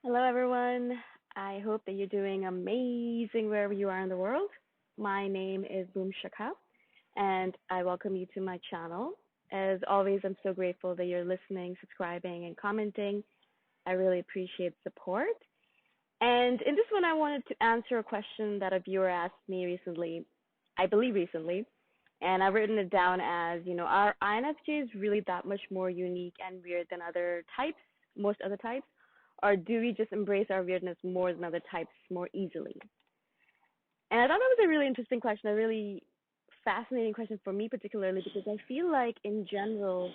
Hello, everyone. I hope that you're doing amazing wherever you are in the world. My name is Boom Shikha, and I welcome you to my channel. As always, I'm so grateful that you're listening, subscribing, and commenting. I really appreciate support. And in this one, I wanted to answer a question that a viewer asked me recently, I believe recently, and I've written it down as, are INFJs really that much more unique and weird than other types, most other types? Or do we just embrace our weirdness more than other types more easily? And I thought that was a really interesting question, a really fascinating question for me particularly because I feel like in general,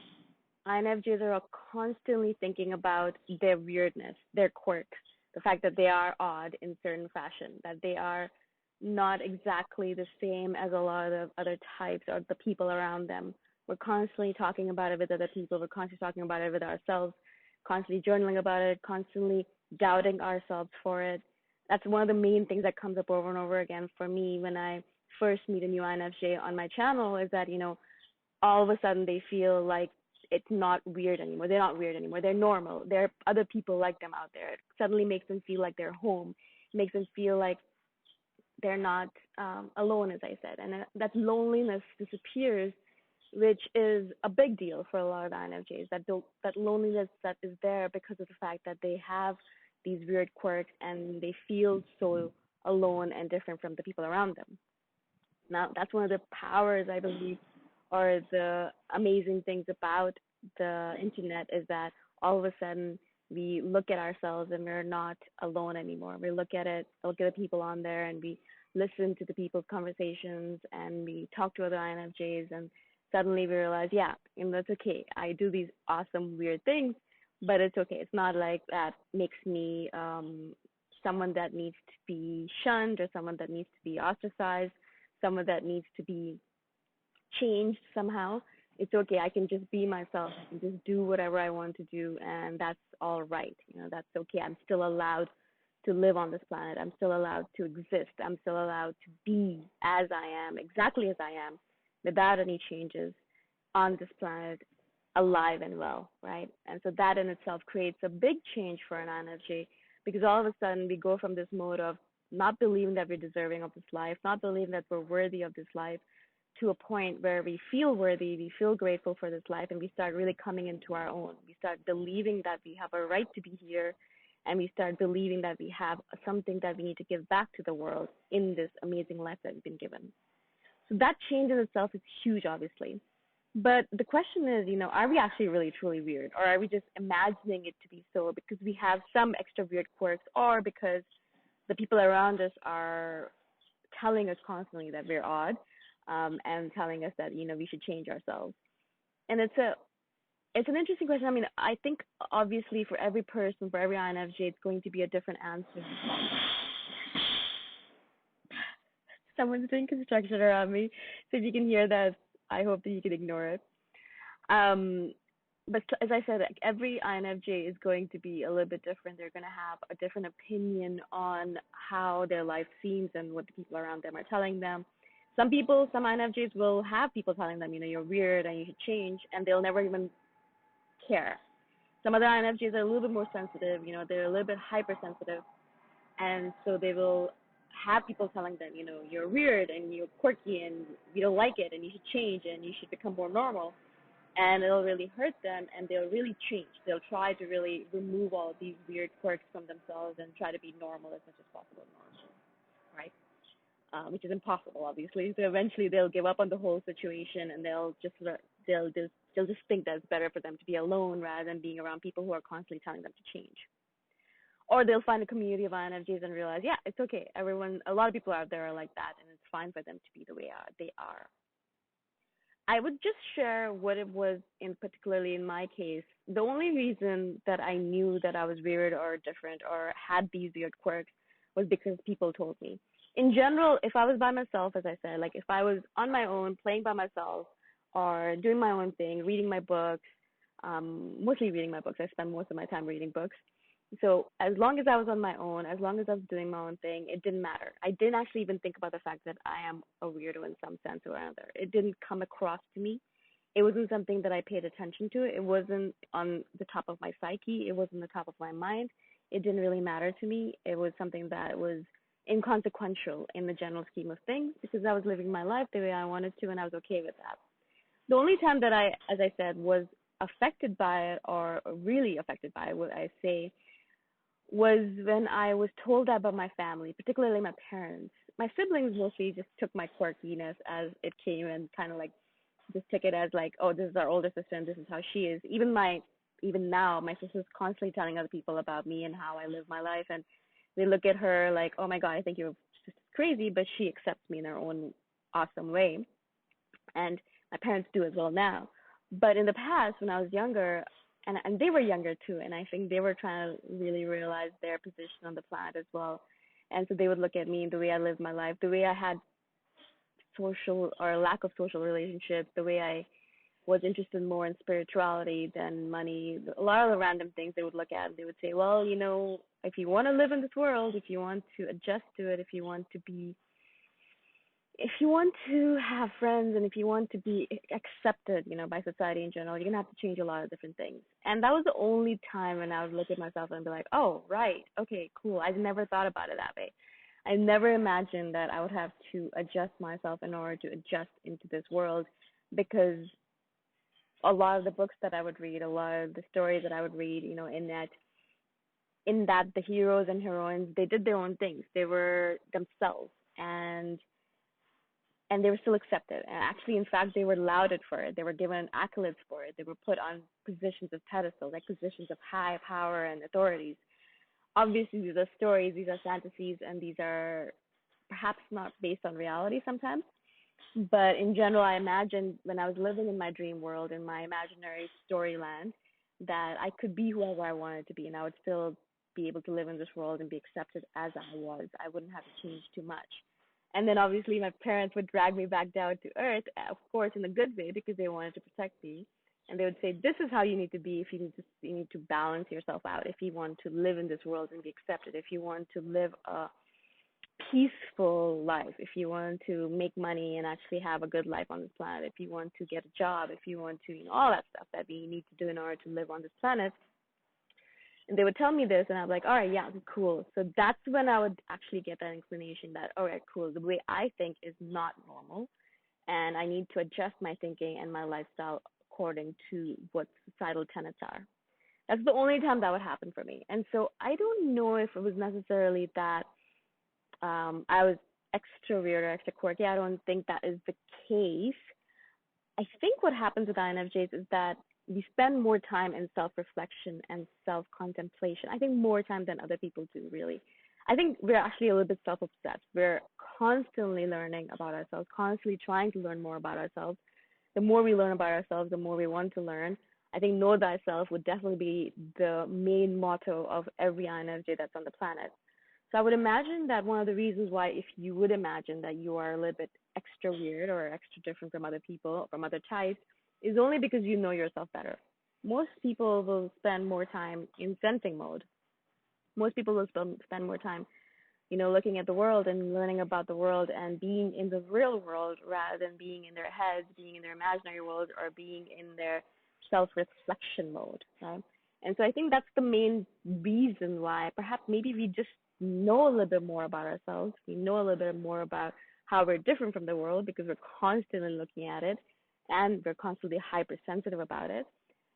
INFJs are constantly thinking about their weirdness, their quirks, the fact that they are odd in certain fashion, that they are not exactly the same as a lot of other types or the people around them. We're constantly talking about it with other people. We're constantly talking about it with ourselves, constantly journaling about it, constantly doubting ourselves for it. That's one of the main things that comes up over and over again for me when I first meet a new INFJ on my channel is that, all of a sudden they feel like it's not weird anymore. They're not weird anymore. They're normal. There are other people like them out there. It suddenly makes them feel like they're home. It makes them feel like they're not alone, as I said. And that loneliness disappears, which is a big deal for a lot of INFJs. That loneliness that is there because of the fact that they have these weird quirks and they feel so alone and different from the people around them. Now, that's one of the powers, I believe, or the amazing things about the internet is that all of a sudden we look at ourselves and we're not alone anymore. We look at the people on there, and we listen to the people's conversations, and we talk to other INFJs, and suddenly we realize, yeah, that's okay. I do these awesome, weird things, but it's okay. It's not like that makes me someone that needs to be shunned or someone that needs to be ostracized, someone that needs to be changed somehow. It's okay. I can just be myself. I can just do whatever I want to do, and that's all right. That's okay. I'm still allowed to live on this planet. I'm still allowed to exist. I'm still allowed to be as I am, exactly as I am, without any changes on this planet, alive and well, right? And so that in itself creates a big change for an INFJ because all of a sudden we go from this mode of not believing that we're deserving of this life, not believing that we're worthy of this life, to a point where we feel worthy, we feel grateful for this life, and we start really coming into our own. We start believing that we have a right to be here, and we start believing that we have something that we need to give back to the world in this amazing life that we've been given. So that change in itself is huge, obviously. But the question is, are we actually really truly weird, or are we just imagining it to be so because we have some extra weird quirks, or because the people around us are telling us constantly that we're odd, and telling us that we should change ourselves. And it's an interesting question. I mean, I think obviously for every person, for every INFJ, it's going to be a different answer. Someone's doing construction around me, so if you can hear that, I hope that you can ignore it. Um, but as I said, like, every INFJ is going to be a little bit different. They're going to have a different opinion on how their life seems and what the people around them are telling them. Some people, some INFJs will have people telling them, you're weird and you should change, and they'll never even care. Some other INFJs are a little bit more sensitive, they're a little bit hypersensitive, and so they will have people telling them, you're weird and you're quirky and you don't like it and you should change and you should become more normal. And it'll really hurt them, and they'll really change. They'll try to really remove all of these weird quirks from themselves and try to be normal as much as possible, right? Which is impossible, obviously. So eventually they'll give up on the whole situation, and they'll just think that it's better for them to be alone rather than being around people who are constantly telling them to change. Or they'll find a community of INFJs and realize, yeah, it's okay. A lot of people out there are like that, and it's fine for them to be the way they are. I would just share what it was in particularly in my case. The only reason that I knew that I was weird or different or had these weird quirks was because people told me. In general, if I was by myself, as I said, like if I was on my own, playing by myself, or doing my own thing, reading my books, mostly reading my books. I spend most of my time reading books. So as long as I was on my own, as long as I was doing my own thing, it didn't matter. I didn't actually even think about the fact that I am a weirdo in some sense or another. It didn't come across to me. It wasn't something that I paid attention to. It wasn't on the top of my psyche. It wasn't the top of my mind. it didn't really matter to me. It was something that was inconsequential in the general scheme of things because I was living my life the way I wanted to, and I was okay with that. The only time that I, as I said, was affected by it or really affected by it, would I say, was when I was told that by my family, particularly my parents. My siblings mostly just took my quirkiness as it came and kind of like just took it as like, oh, this is our older sister and this is how she is. Even now, my sister's constantly telling other people about me and how I live my life, and they look at her like, oh my God, I think you're just crazy, but she accepts me in her own awesome way, and my parents do as well now. But in the past, when I was younger, and they were younger too, and I think they were trying to really realize their position on the planet as well, and so they would look at me, the way I lived my life, the way I had social or lack of social relationships, the way I was interested more in spirituality than money. A lot of the random things they would look at and they would say, well, if you want to live in this world, if you want to adjust to it, if you want to have friends and if you want to be accepted, by society in general, you're gonna have to change a lot of different things. And that was the only time when I would look at myself and be like, oh, right, okay, cool. I've never thought about it that way. I never imagined that I would have to adjust myself in order to adjust into this world because a lot of the books that I would read, a lot of the stories that I would read, in that the heroes and heroines, they did their own things. They were themselves and they were still accepted. And actually, in fact, they were lauded for it. They were given accolades for it. They were put on positions of pedestal, like positions of high power and authorities. Obviously, these are stories, these are fantasies, and these are perhaps not based on reality sometimes. But in general, I imagined when I was living in my dream world, in my imaginary storyland, that I could be whoever I wanted to be, and I would still be able to live in this world and be accepted as I was. I wouldn't have to change too much. And then obviously my parents would drag me back down to earth, of course, in a good way because they wanted to protect me. And they would say, "This is how you need to be. If you need to balance yourself out. If you want to live in this world and be accepted. If you want to live a peaceful life, if you want to make money and actually have a good life on this planet, if you want to get a job, if you want to, all that stuff that we need to do in order to live on this planet." And they would tell me this, and I'm like, all right, yeah, cool. So that's when I would actually get that inclination that, all right, cool, the way I think is not normal, and I need to adjust my thinking and my lifestyle according to what societal tenets are. That's the only time that would happen for me. And so I don't know if it was necessarily that I was extra weird or extra quirky. I don't think that is the case. I think what happens with INFJs is that we spend more time in self-reflection and self-contemplation. I think more time than other people do, really. I think we're actually a little bit self-obsessed. We're constantly learning about ourselves, constantly trying to learn more about ourselves. The more we learn about ourselves, the more we want to learn. I think know thyself would definitely be the main motto of every INFJ that's on the planet. So I would imagine that one of the reasons why, if you would imagine that you are a little bit extra weird or extra different from other people, from other types, is only because you know yourself better. Most people will spend more time in sensing mode. Most people will spend more time, looking at the world and learning about the world and being in the real world rather than being in their heads, being in their imaginary world, or being in their self-reflection mode, right? And so I think that's the main reason why perhaps maybe we just know a little bit more about ourselves. We know a little bit more about how we're different from the world because we're constantly looking at it and we're constantly hypersensitive about it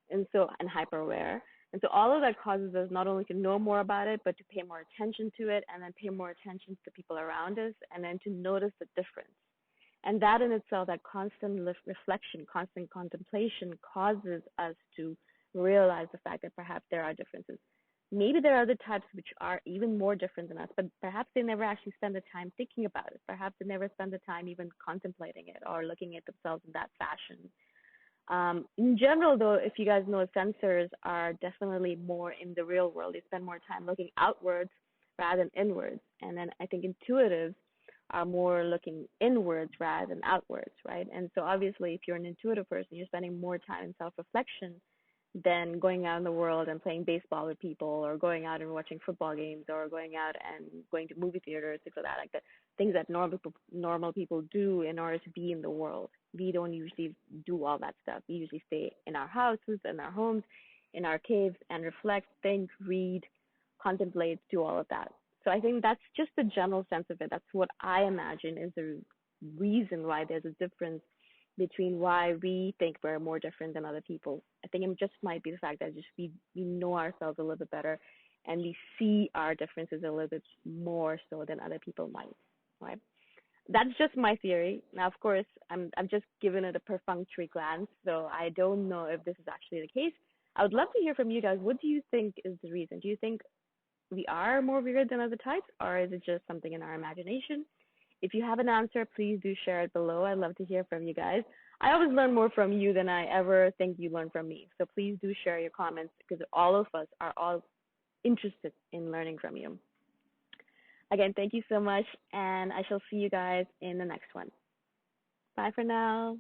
and hyper aware. And so all of that causes us not only to know more about it, but to pay more attention to it and then pay more attention to the people around us and then to notice the difference. And that in itself, that constant reflection, constant contemplation causes us to realize the fact that perhaps there are differences. Maybe there are other types which are even more different than us, but perhaps they never actually spend the time thinking about it. Perhaps they never spend the time even contemplating it or looking at themselves in that fashion. In general, though, if you guys know, sensors are definitely more in the real world. They spend more time looking outwards rather than inwards. And then I think intuitives are more looking inwards rather than outwards, right? And so obviously, if you're an intuitive person, you're spending more time in self-reflection than going out in the world and playing baseball with people or going out and watching football games or going out and going to movie theaters, things like that, like the things that normal people do in order to be in the world. We don't usually do all that stuff. We usually stay in our houses, in our homes, in our caves and reflect, think, read, contemplate, do all of that. So I think that's just the general sense of it. That's what I imagine is the reason why there's a difference between why we think we're more different than other people. I think it just might be the fact that just we know ourselves a little bit better and we see our differences a little bit more so than other people might, right? That's just my theory. Now, of course, I'm just giving it a perfunctory glance, so I don't know if this is actually the case. I would love to hear from you guys. What do you think is the reason? Do you think we are more weird than other types, or is it just something in our imagination? If you have an answer, please do share it below. I'd love to hear from you guys. I always learn more from you than I ever think you learn from me. So please do share your comments because all of us are all interested in learning from you. Again, thank you so much, and I shall see you guys in the next one. Bye for now.